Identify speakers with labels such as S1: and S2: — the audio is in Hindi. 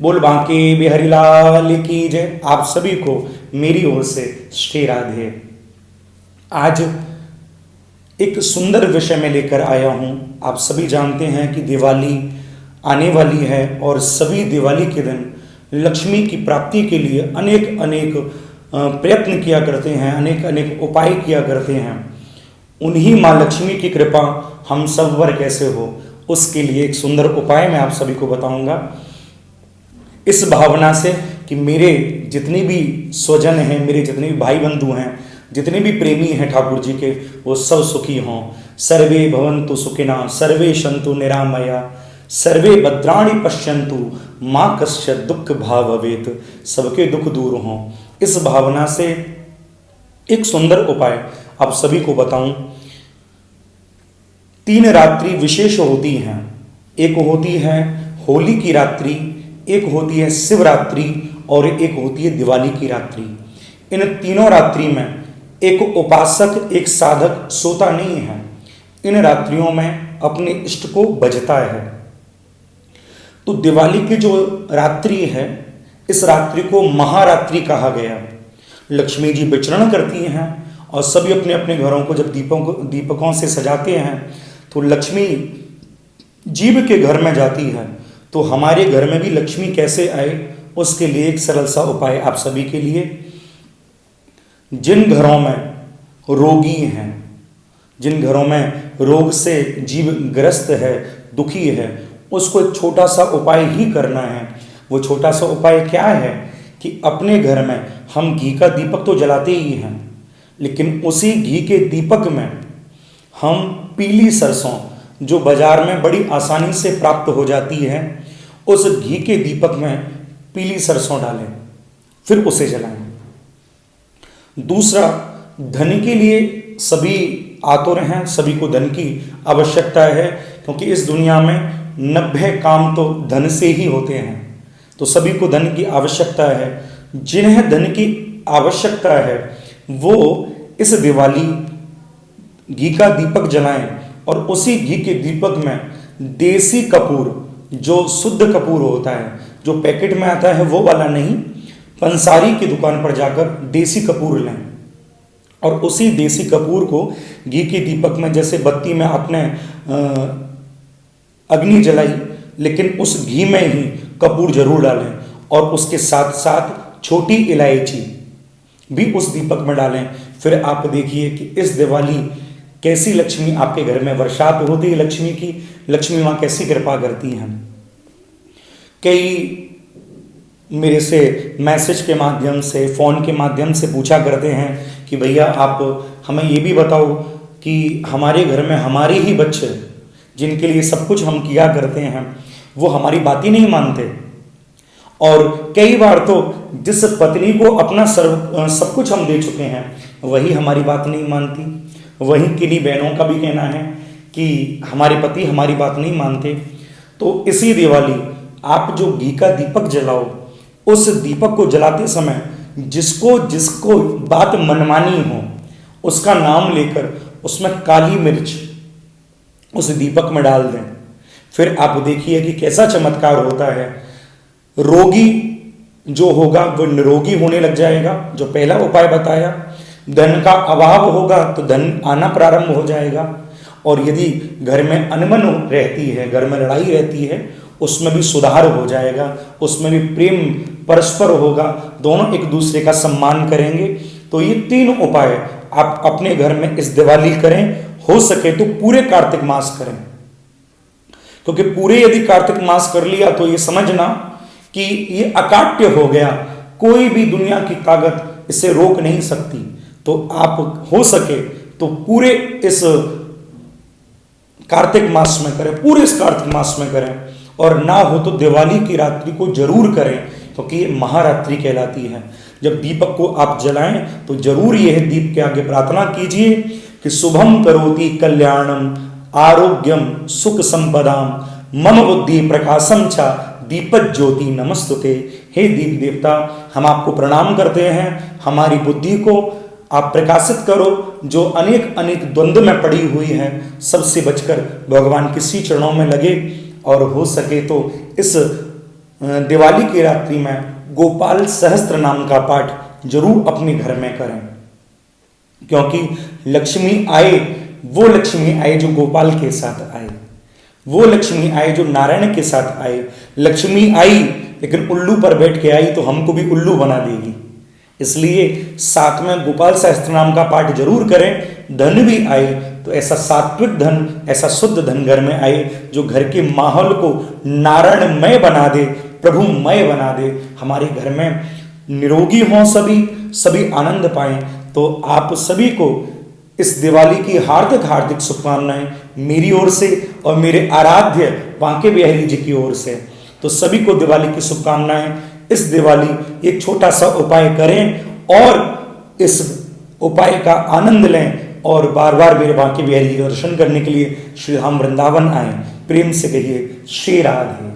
S1: बोल बांके बिहारी लाल की जय। आप सभी को मेरी ओर से श्री राधे। आज एक सुंदर विषय में लेकर आया हूं। आप सभी जानते हैं कि दिवाली आने वाली है और सभी दिवाली के दिन लक्ष्मी की प्राप्ति के लिए अनेक अनेक प्रयत्न किया करते हैं, अनेक अनेक उपाय किया करते हैं। उन्हीं माँ लक्ष्मी की कृपा हम सब पर कैसे हो, उसके लिए एक सुंदर उपाय मैं आप सभी को बताऊंगा। इस भावना से कि मेरे जितने भी स्वजन हैं, मेरे जितने भी भाई बंधु हैं, जितने भी प्रेमी हैं ठाकुर जी के, वो सब सुखी हों। सर्वे भवन्तु सुखिनः, सर्वे सन्तु निरामया, सर्वे भद्राणि पश्यन्तु, माँ कश्चित् दुःख भाग् भवेत्। सबके दुख दूर हों। इस भावना से एक सुंदर उपाय आप सभी को बताऊं। 3 रात्रि विशेष होती हैं। एक होती है होली की रात्रि, एक होती है शिवरात्रि और एक होती है दिवाली की रात्रि। इन तीनों रात्रि में एक उपासक, एक साधक सोता नहीं है। इन रात्रियों में अपने इष्ट को भजता है। तो दिवाली की जो रात्रि है, इस रात्रि को महारात्रि कहा गया। लक्ष्मी जी विचरण करती हैं और सभी अपने अपने घरों को जब दीपकों से सजाते हैं तो लक्ष्मी जीव के घर में जाती है। तो हमारे घर में भी लक्ष्मी कैसे आए, उसके लिए एक सरल सा उपाय आप सभी के लिए। जिन घरों में रोगी हैं, जिन घरों में रोग से जीव ग्रस्त है, दुखी है, उसको एक छोटा सा उपाय ही करना है। वो छोटा सा उपाय क्या है कि अपने घर में हम घी का दीपक तो जलाते ही हैं, लेकिन उसी घी के दीपक में हम पीली सरसों, जो बाजार में बड़ी आसानी से प्राप्त हो जाती है, उस घी के दीपक में पीली सरसों डालें, फिर उसे जलाएं। दूसरा, धन के लिए सभी आतुर हैं, सभी को धन की आवश्यकता है, क्योंकि इस दुनिया में 90 काम तो धन से ही होते हैं। तो सभी को धन की आवश्यकता है। जिन्हें धन की आवश्यकता है वो इस दिवाली घी का दीपक जलाएं और उसी घी के दीपक में देसी कपूर, जो शुद्ध कपूर होता है, जो पैकेट में आता है वो वाला नहीं, पंसारी की दुकान पर जाकर देसी कपूर लें और उसी देसी कपूर को घी के दीपक में, जैसे बत्ती में आपने अग्नि जलाई, लेकिन उस घी में ही कपूर जरूर डालें और उसके साथ साथ छोटी इलायची भी उस दीपक में डालें। फिर आप देखिए कि इस दिवाली कैसी लक्ष्मी आपके घर में वर्षात होती है। लक्ष्मी की, लक्ष्मी माँ कैसी कृपा करती हैं। कई मेरे से मैसेज के माध्यम से, फ़ोन के माध्यम से पूछा करते हैं कि भैया आप हमें ये भी बताओ कि हमारे घर में हमारे ही बच्चे, जिनके लिए सब कुछ हम किया करते हैं, वो हमारी बात ही नहीं मानते। और कई बार तो जिस पत्नी को अपना सब कुछ हम दे चुके हैं, वही हमारी बात नहीं मानती। वहीं किन्हीं बहनों का भी कहना है कि हमारे पति हमारी बात नहीं मानते। तो इसी दिवाली आप जो घी का दीपक जलाओ, उस दीपक को जलाते समय जिसको जिसको बात मनमानी हो, उसका नाम लेकर उसमें काली मिर्च उस दीपक में डाल दें। फिर आप देखिए कि कैसा चमत्कार होता है। रोगी जो होगा वो निरोगी होने लग जाएगा, जो पहला उपाय बताया। धन का अभाव होगा तो धन आना प्रारंभ हो जाएगा। और यदि घर में अनबन रहती है, घर में लड़ाई रहती है, उसमें भी सुधार हो जाएगा, उसमें भी प्रेम परस्पर होगा, दोनों एक दूसरे का सम्मान करेंगे। तो ये 3 उपाय आप अपने घर में इस दिवाली करें। हो सके तो पूरे कार्तिक मास करें, क्योंकि पूरे यदि कार्तिक मास कर लिया तो ये समझना कि ये अकाट्य हो गया, कोई भी दुनिया की ताकत इसे रोक नहीं सकती। तो आप हो सके तो पूरे इस कार्तिक मास में करें, पूरे इस कार्तिक मास में करें, और ना हो तो दिवाली की रात्रि को जरूर करें, क्योंकि ये महारात्रि कहलाती है। जब दीपक को आप जलाएं तो जरूर यह दीप के आगे प्रार्थना कीजिए कि शुभम करोति कल्याणम आरोग्यम सुख संपदाम मम बुद्धि प्रकाशम चा दीपक ज्योति नमस्तुते। हे दीप देवता, हम आपको प्रणाम करते हैं। हमारी बुद्धि को आप प्रकाशित करो, जो अनेक अनेक द्वंद्व में पड़ी हुई है, सबसे बचकर भगवान के श्री चरणों में लगे। और हो सके तो इस दिवाली की रात्रि में गोपाल सहस्त्र नाम का पाठ जरूर अपने घर में करें, क्योंकि लक्ष्मी आए, वो लक्ष्मी आए जो गोपाल के साथ आए, वो लक्ष्मी आए जो नारायण के साथ आए। लक्ष्मी आई लेकिन उल्लू पर बैठ के आई तो हमको भी उल्लू बना देगी। इसलिए साथ में गोपाल सहस्त्र नाम का पाठ जरूर करें। धन भी आए तो ऐसा सात्विक धन, ऐसा शुद्ध धन घर में आए जो घर के माहौल को नारायणमय बना दे, प्रभुमय बना दे। हमारे घर में निरोगी हों सभी आनंद पाएं। तो आप सभी को इस दिवाली की हार्दिक हार्दिक शुभकामनाएं मेरी ओर से और मेरे आराध्य बांके बिहारी जी की ओर से। तो सभी को दिवाली की शुभकामनाएं। इस दिवाली एक छोटा सा उपाय करें और इस उपाय का आनंद लें और बार बार मेरे बांके बिहारी जी के दर्शन करने के लिए श्री धाम वृंदावन आए। प्रेम से कहिए श्री राधे।